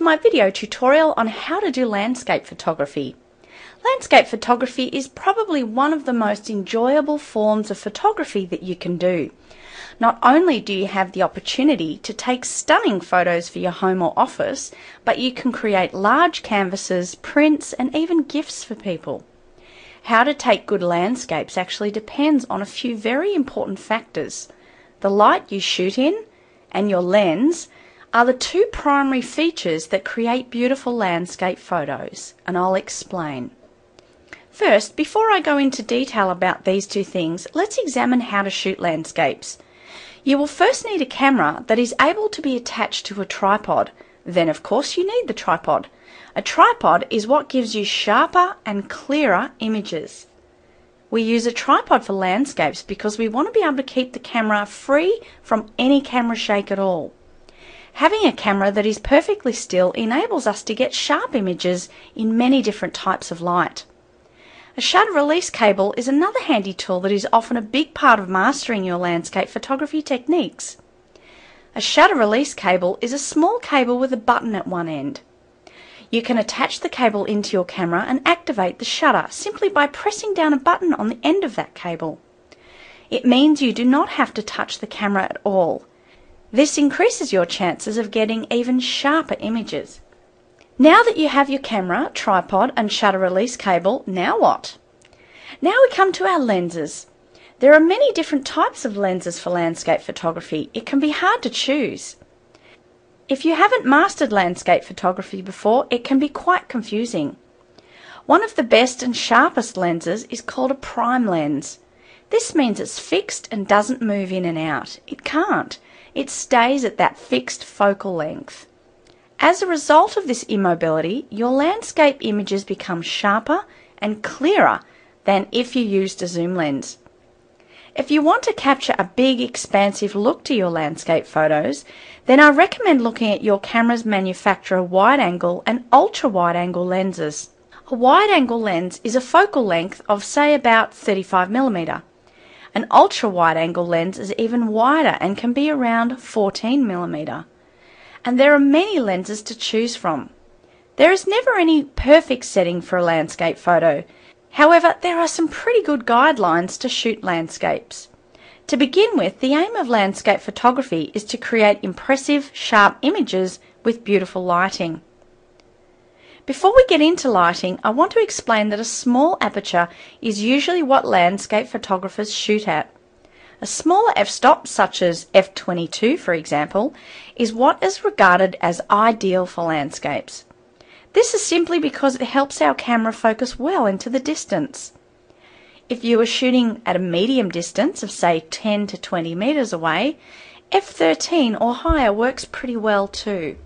my video tutorial on how to do landscape photography. Landscape photography is probably one of the most enjoyable forms of photography that you can do. Not only do you have the opportunity to take stunning photos for your home or office, but you can create large canvases, prints, and even gifts for people. How to take good landscapes actually depends on a few very important factors. The light you shoot in and your lens are the two primary features that create beautiful landscape photos, and I'll explain. First, before I go into detail about these two things, let's examine how to shoot landscapes. You will first need a camera that is able to be attached to a tripod. Then, of course, you need the tripod. A tripod is what gives you sharper and clearer images. We use a tripod for landscapes because we want to be able to keep the camera free from any camera shake at all. Having a camera that is perfectly still enables us to get sharp images in many different types of light. A shutter release cable is another handy tool that is often a big part of mastering your landscape photography techniques. A shutter release cable is a small cable with a button at one end. You can attach the cable into your camera and activate the shutter simply by pressing down a button on the end of that cable. It means you do not have to touch the camera at all. This increases your chances of getting even sharper images. Now that you have your camera, tripod and shutter release cable, now what? Now we come to our lenses. There are many different types of lenses for landscape photography. It can be hard to choose. If you haven't mastered landscape photography before, it can be quite confusing. One of the best and sharpest lenses is called a prime lens. This means it's fixed and doesn't move in and out. It can't. It stays at that fixed focal length. As a result of this immobility, your landscape images become sharper and clearer than if you used a zoom lens. If you want to capture a big, expansive look to your landscape photos, then I recommend looking at your camera's manufacturer wide-angle and ultra-wide-angle lenses. A wide-angle lens is a focal length of, say, about 35mm. An ultra-wide-angle lens is even wider and can be around 14mm. And there are many lenses to choose from. There is never any perfect setting for a landscape photo. However, there are some pretty good guidelines to shoot landscapes. To begin with, the aim of landscape photography is to create impressive, sharp images with beautiful lighting. Before we get into lighting, I want to explain that a small aperture is usually what landscape photographers shoot at. A smaller f-stop, such as f/22 for example, is what is regarded as ideal for landscapes. This is simply because it helps our camera focus well into the distance. If you are shooting at a medium distance of say 10 to 20 meters away, f/13 or higher works pretty well too.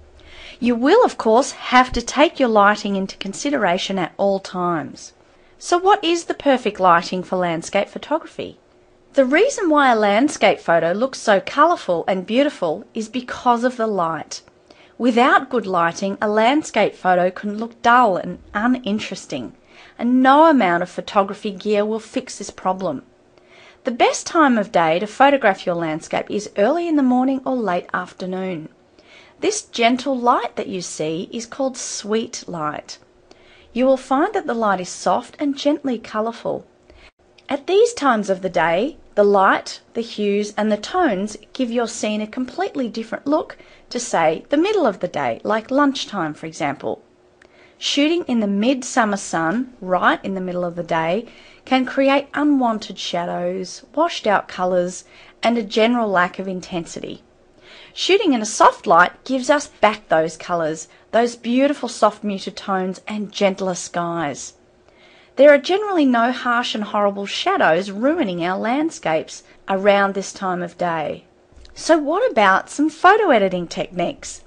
You will of course have to take your lighting into consideration at all times. So what is the perfect lighting for landscape photography? The reason why a landscape photo looks so colourful and beautiful is because of the light. Without good lighting, a landscape photo can look dull and uninteresting, and no amount of photography gear will fix this problem. The best time of day to photograph your landscape is early in the morning or late afternoon. This gentle light that you see is called sweet light. You will find that the light is soft and gently colourful. At these times of the day, the light, the hues and the tones give your scene a completely different look to, say, the middle of the day, like lunchtime for example. Shooting in the midsummer sun, right in the middle of the day, can create unwanted shadows, washed out colours and a general lack of intensity. Shooting in a soft light gives us back those colours, those beautiful soft muted tones and gentler skies. There are generally no harsh and horrible shadows ruining our landscapes around this time of day. So what about some photo editing techniques?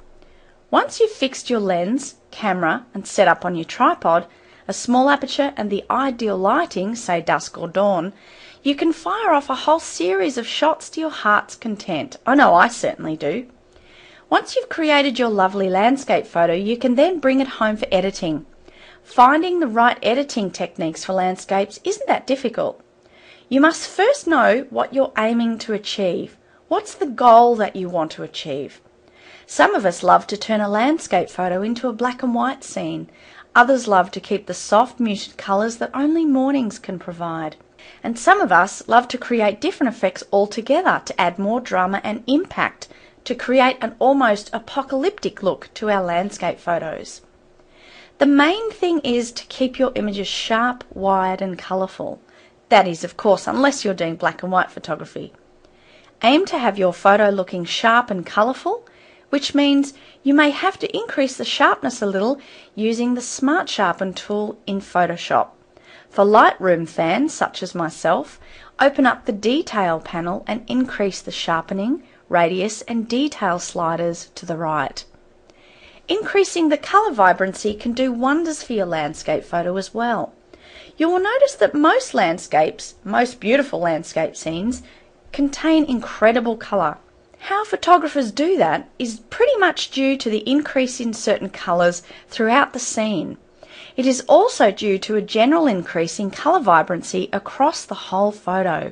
Once you've fixed your lens, camera and set up on your tripod, a small aperture and the ideal lighting, say dusk or dawn, you can fire off a whole series of shots to your heart's content. I know I certainly do. Once you've created your lovely landscape photo, you can then bring it home for editing. Finding the right editing techniques for landscapes isn't that difficult. You must first know what you're aiming to achieve. What's the goal that you want to achieve? Some of us love to turn a landscape photo into a black and white scene. Others love to keep the soft, muted colours that only mornings can provide. And some of us love to create different effects altogether to add more drama and impact, to create an almost apocalyptic look to our landscape photos. The main thing is to keep your images sharp, wide and colourful. That is, of course, unless you're doing black and white photography. Aim to have your photo looking sharp and colourful, which means you may have to increase the sharpness a little using the Smart Sharpen tool in Photoshop. For Lightroom fans such as myself, open up the Detail panel and increase the sharpening, radius and detail sliders to the right. Increasing the colour vibrancy can do wonders for your landscape photo as well. You will notice that most landscapes, most beautiful landscape scenes, contain incredible colour. How photographers do that is pretty much due to the increase in certain colours throughout the scene. It is also due to a general increase in colour vibrancy across the whole photo.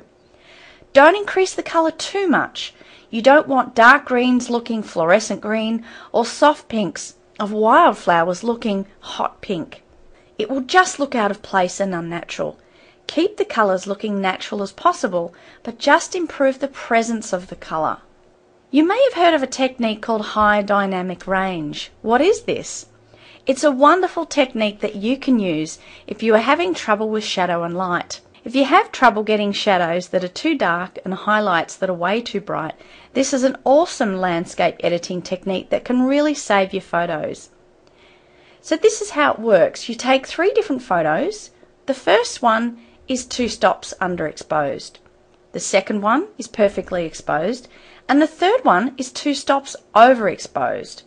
Don't increase the colour too much. You don't want dark greens looking fluorescent green or soft pinks of wildflowers looking hot pink. It will just look out of place and unnatural. Keep the colours looking natural as possible, but just improve the presence of the colour. You may have heard of a technique called high dynamic range. What is this? It's a wonderful technique that you can use if you are having trouble with shadow and light. If you have trouble getting shadows that are too dark and highlights that are way too bright, this is an awesome landscape editing technique that can really save your photos. So this is how it works. You take 3 different photos. The first one is 2 stops underexposed. The second one is perfectly exposed. And the third one is 2 stops overexposed.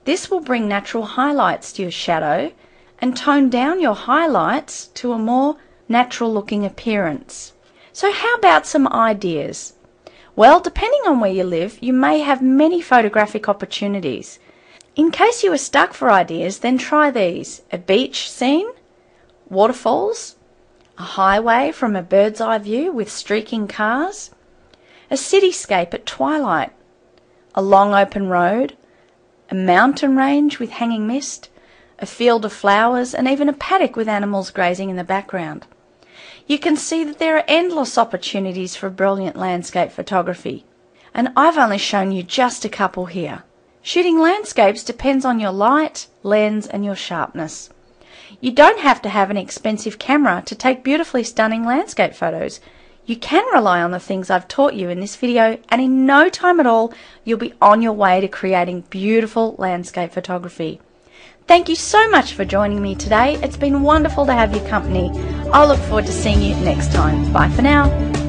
This will bring natural highlights to your shadow and tone down your highlights to a more natural looking appearance. So how about some ideas? Well, depending on where you live, you may have many photographic opportunities. In case you are stuck for ideas, then try these: a beach scene, waterfalls, a highway from a bird's eye view with streaking cars, a cityscape at twilight, a long open road, a mountain range with hanging mist, a field of flowers, and even a paddock with animals grazing in the background. You can see that there are endless opportunities for brilliant landscape photography, and I've only shown you just a couple here. Shooting landscapes depends on your light, lens, and your sharpness. You don't have to have an expensive camera to take beautifully stunning landscape photos. You can rely on the things I've taught you in this video, and in no time at all, you'll be on your way to creating beautiful landscape photography. Thank you so much for joining me today. It's been wonderful to have your company. I'll look forward to seeing you next time. Bye for now.